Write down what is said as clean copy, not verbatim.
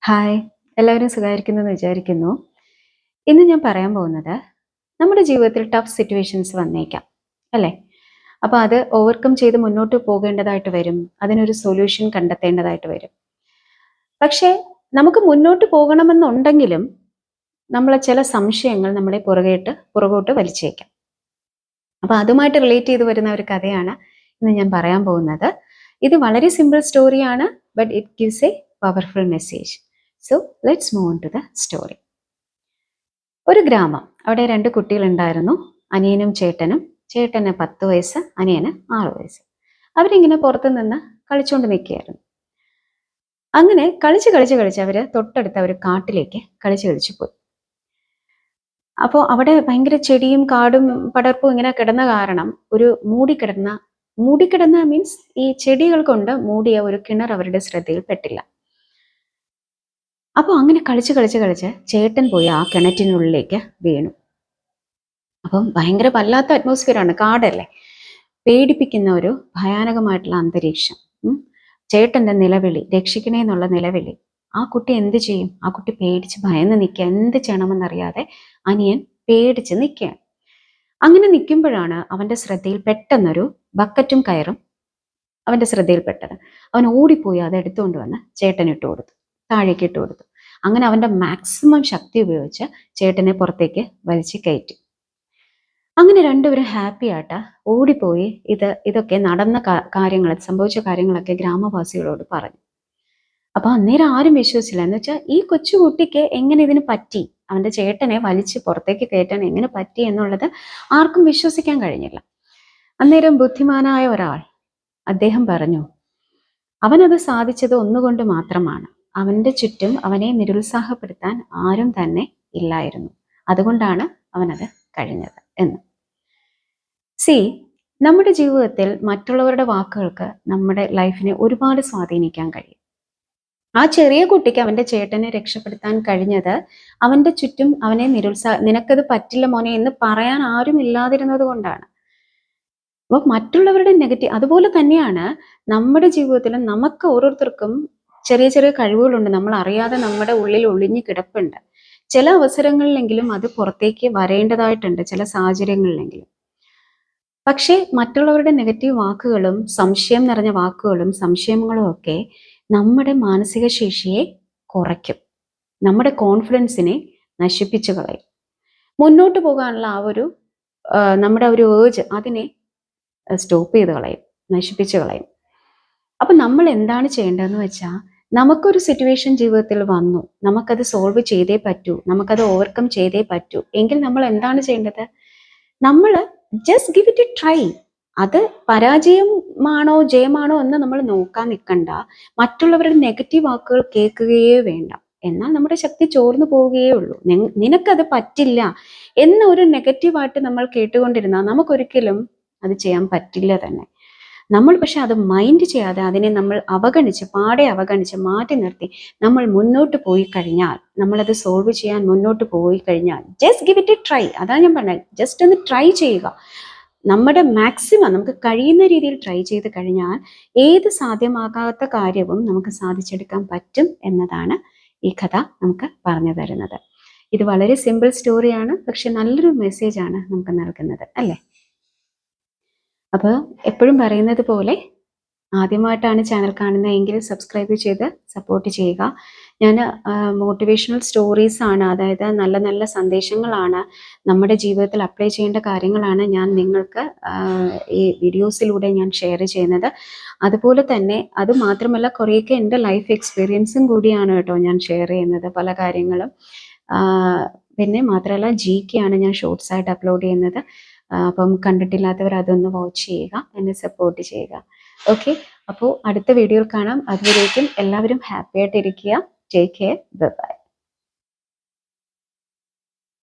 Hi! എല്ലാവരും സുഖായിരിക്കുന്നെന്ന് വിചാരിക്കുന്നു. ഇന്ന് ഞാൻ പറയാൻ പോകുന്നത്, നമ്മുടെ ജീവിതത്തിൽ ടഫ് സിറ്റുവേഷൻസ് വന്നേക്കാം, അല്ലേ? അപ്പോൾ അത് ഓവർകം ചെയ്ത് മുന്നോട്ട് പോകേണ്ടതായിട്ട് വരും. അതിനൊരു സൊല്യൂഷൻ കണ്ടെത്തേണ്ടതായിട്ട് വരും. പക്ഷേ നമുക്ക് മുന്നോട്ട് പോകണമെന്നുണ്ടെങ്കിലും, നമ്മളെ ചില സംശയങ്ങൾ നമ്മളെ പുറകോട്ട് വലിച്ചേക്കാം. അപ്പോൾ അതുമായിട്ട് റിലേറ്റ് ചെയ്ത് വരുന്ന ഒരു കഥയാണ് ഇന്ന് ഞാൻ പറയാൻ പോകുന്നത്. ഇത് വളരെ സിമ്പിൾ സ്റ്റോറിയാണ്, but it gives a powerful message. So let's move on to the story. ഒരു ഗ്രാമം. അവിടെ 2 കുട്ടികളുണ്ടായിരുന്നു. അനിയനും ചേട്ടനും. ചേട്ടന് 10 വയസ്സ്, അനിയന് 6 വയസ്സ്. അവരിങ്ങനെ പുറത്തു നിന്ന് കളിച്ചുകൊണ്ട് നിൽക്കുകയായിരുന്നു. അങ്ങനെ കളിച്ച് അവര് തൊട്ടടുത്ത ഒരു കാട്ടിലേക്ക് കളിച്ചു പോയി. അപ്പോൾ അവിടെ ഭയങ്കര ചെടിയും കാടും പടർപ്പും ഇങ്ങനെ കിടന്ന കാരണം ഒരു മൂടിക്കിടന്ന മീൻസ് ഈ ചെടികൾ കൊണ്ട് മൂടിയ ഒരു കിണർ അവരുടെ ശ്രദ്ധയിൽ പെട്ടില്ല. അപ്പോൾ അങ്ങനെ കളിച്ച് ചേട്ടൻ പോയി ആ കിണറ്റിനുള്ളിലേക്ക് വീണു. അപ്പം ഭയങ്കര വല്ലാത്ത അറ്റ്മോസ്ഫിയറാണ്, കാടല്ലേ, പേടിപ്പിക്കുന്ന ഒരു ഭയാനകമായിട്ടുള്ള അന്തരീക്ഷം. ചേട്ടന്റെ നിലവിളി, രക്ഷിക്കണേ എന്നുള്ള നിലവിളി. ആ കുട്ടി എന്ത് ചെയ്യും? ആ കുട്ടി പേടിച്ച് ഭയന്ന് നിൽക്കുക, എന്ത് ചെയ്യണമെന്നറിയാതെ അനിയൻ പേടിച്ച് നിൽക്കുകയാണ്. അങ്ങനെ നിൽക്കുമ്പോഴാണ് അവന്റെ ശ്രദ്ധയിൽ പെട്ടെന്നൊരു ബക്കറ്റും കയറും അവന്റെ ശ്രദ്ധയിൽപ്പെട്ടത്. അവൻ ഓടിപ്പോയി അത് എടുത്തുകൊണ്ട് വന്ന് ചേട്ടനിട്ട് കൊടുത്തു, താഴേക്ക് ഇട്ട് കൊടുത്തു. അങ്ങനെ അവന്റെ മാക്സിമം ശക്തി ഉപയോഗിച്ച് ചേട്ടനെ പുറത്തേക്ക് വലിച്ചു കയറ്റി. അങ്ങനെ രണ്ടുപേരും ഹാപ്പി ആയിട്ട് ഓടിപ്പോയി ഇതൊക്കെ നടന്ന കാര്യങ്ങൾ, സംഭവിച്ച കാര്യങ്ങളൊക്കെ ഗ്രാമവാസികളോട് പറഞ്ഞു. അപ്പൊ അന്നേരം ആരും വിശ്വസിച്ചില്ല. എന്ന് വെച്ചാൽ ഈ കൊച്ചുകുട്ടിക്ക് എങ്ങനെ ഇതിന് പറ്റി, അവന്റെ ചേട്ടനെ വലിച്ച് പുറത്തേക്ക് കയറ്റാൻ എങ്ങനെ പറ്റി എന്നുള്ളത് ആർക്കും വിശ്വസിക്കാൻ കഴിഞ്ഞില്ല. അന്നേരം ബുദ്ധിമാനായ ഒരാൾ, അദ്ദേഹം പറഞ്ഞു, അവനത് സാധിച്ചത് ഒന്നുകൊണ്ട് മാത്രമാണ്. അവന്റെ ചുറ്റും അവനെ നിരുത്സാഹപ്പെടുത്താൻ ആരും തന്നെ ഇല്ലായിരുന്നു. അതുകൊണ്ടാണ് അവനത് കഴിഞ്ഞത് എന്ന്. നമ്മുടെ ജീവിതത്തിൽ മറ്റുള്ളവരുടെ വാക്കുകൾക്ക് നമ്മുടെ ലൈഫിനെ ഒരുപാട് സ്വാധീനിക്കാൻ കഴിയും. ആ ചെറിയ കുട്ടിക്ക് അവന്റെ ചേട്ടനെ രക്ഷപ്പെടുത്താൻ കഴിഞ്ഞത് അവന്റെ ചുറ്റും അവനെ നിനക്കത് പറ്റില്ല മോനെ എന്ന് പറയാൻ ആരും ഇല്ലാതിരുന്നത് കൊണ്ടാണ്. അപ്പോൾ മറ്റുള്ളവരുടെ നെഗറ്റീവ് അതുപോലെ തന്നെയാണ് നമ്മുടെ ജീവിതത്തിൽ. നമുക്ക് ഓരോരുത്തർക്കും ചെറിയ ചെറിയ കഴിവുകളുണ്ട്, നമ്മൾ അറിയാതെ നമ്മുടെ ഉള്ളിൽ ഒളിഞ്ഞു കിടപ്പുണ്ട്. ചില അവസരങ്ങളിലെങ്കിലും അത് പുറത്തേക്ക് വരേണ്ടതായിട്ടുണ്ട്, ചില സാഹചര്യങ്ങളിലെങ്കിലും. പക്ഷേ മറ്റുള്ളവരുടെ നെഗറ്റീവ് വാക്കുകളും സംശയം നിറഞ്ഞ വാക്കുകളും സംശയങ്ങളും ഒക്കെ നമ്മുടെ മാനസിക ശേഷിയെ കുറയ്ക്കും, നമ്മുടെ കോൺഫിഡൻസിനെ നശിപ്പിച്ചു കളയും. മുന്നോട്ട് പോകാനുള്ള നമ്മുടെ ഒരു ഏർജ് അതിനെ സ്റ്റോപ്പ് ചെയ്ത് കളയും, നശിപ്പിച്ചു കളയും. അപ്പൊ നമ്മൾ എന്താണ് ചെയ്യേണ്ടതെന്ന് വെച്ചാൽ, നമുക്കൊരു സിറ്റുവേഷൻ ജീവിതത്തിൽ വന്നു, നമുക്കത് സോൾവ് ചെയ്തേ പറ്റൂ, നമുക്കത് ഓവർകം ചെയ്തേ പറ്റൂ എങ്കിൽ നമ്മൾ എന്താണ് ചെയ്യേണ്ടത്? നമ്മൾ just give it A try. അത് പരാജയമാണോ ജയമാണോ എന്ന് നമ്മൾ നോക്കാൻ നിൽക്കണ്ട. മറ്റുള്ളവരുടെ നെഗറ്റീവ് വാക്കുകൾ കേൾക്കുകയേ വേണ്ട. എന്നാൽ നമ്മുടെ ശക്തി ചോർന്നു പോവുകയേ ഉള്ളൂ. നിനക്കത് പറ്റില്ല എന്നൊരു നെഗറ്റീവായിട്ട് നമ്മൾ കേട്ടുകൊണ്ടിരുന്നാൽ നമുക്കൊരിക്കലും അത് ചെയ്യാൻ പറ്റില്ല തന്നെ. നമ്മൾ പക്ഷെ അത് മൈൻഡ് ചെയ്യാതെ അതിനെ നമ്മൾ പാടെ അവഗണിച്ച് മാറ്റി നിർത്തി നമ്മൾ മുന്നോട്ട് പോയി കഴിഞ്ഞാൽ, നമ്മളത് സോൾവ് ചെയ്യാൻ മുന്നോട്ട് പോയി കഴിഞ്ഞാൽ, just give it A try. അതാണ് ഞാൻ പറഞ്ഞത്, ജസ്റ്റ് ഒന്ന് ട്രൈ ചെയ്യുക. നമ്മുടെ മാക്സിമം നമുക്ക് കഴിയുന്ന രീതിയിൽ ട്രൈ ചെയ്ത് കഴിഞ്ഞാൽ ഏത് സാധ്യമാകാത്ത കാര്യവും നമുക്ക് സാധിച്ചെടുക്കാൻ പറ്റും എന്നതാണ് ഈ കഥ നമുക്ക് പറഞ്ഞു തരുന്നത്. ഇത് വളരെ സിമ്പിൾ സ്റ്റോറിയാണ്, പക്ഷെ നല്ലൊരു മെസ്സേജാണ് നമുക്ക് നൽകുന്നത്, അല്ലേ? അപ്പോൾ എപ്പോഴും പറയുന്നത് പോലെ, ആദ്യമായിട്ടാണ് ചാനൽ കാണുന്നതെങ്കിൽ സബ്സ്ക്രൈബ് ചെയ്ത് സപ്പോർട്ട് ചെയ്യുക. ഞാൻ മോട്ടിവേഷണൽ സ്റ്റോറീസ് ആണ്, അതായത് നല്ല നല്ല സന്ദേശങ്ങളാണ്, നമ്മുടെ ജീവിതത്തിൽ അപ്ലൈ ചെയ്യേണ്ട കാര്യങ്ങളാണ് ഞാൻ നിങ്ങൾക്ക് ഈ വീഡിയോസിലൂടെ ഞാൻ ഷെയർ ചെയ്യുന്നത്. അതുപോലെ തന്നെ അത് മാത്രമല്ല, കുറേയൊക്കെ എൻ്റെ ലൈഫ് എക്സ്പീരിയൻസും കൂടിയാണ് കേട്ടോ ഞാൻ ഷെയർ ചെയ്യുന്നത്, പല കാര്യങ്ങളും. പിന്നെ മാത്രമല്ല GK ആണ് ഞാൻ ഷോർട്സ് ആയിട്ട് അപ്ലോഡ് ചെയ്യുന്നത്. അപ്പം കണ്ടിട്ടില്ലാത്തവർ അതൊന്ന് വാച്ച് ചെയ്യുക, എന്നെ സപ്പോർട്ട് ചെയ്യുക. ഓക്കെ, അപ്പോൾ അടുത്ത വീഡിയോയിൽ കാണാം. അതുവരേക്കും എല്ലാവരും ഹാപ്പി ആയിട്ടിരിക്കുക. Take care, by.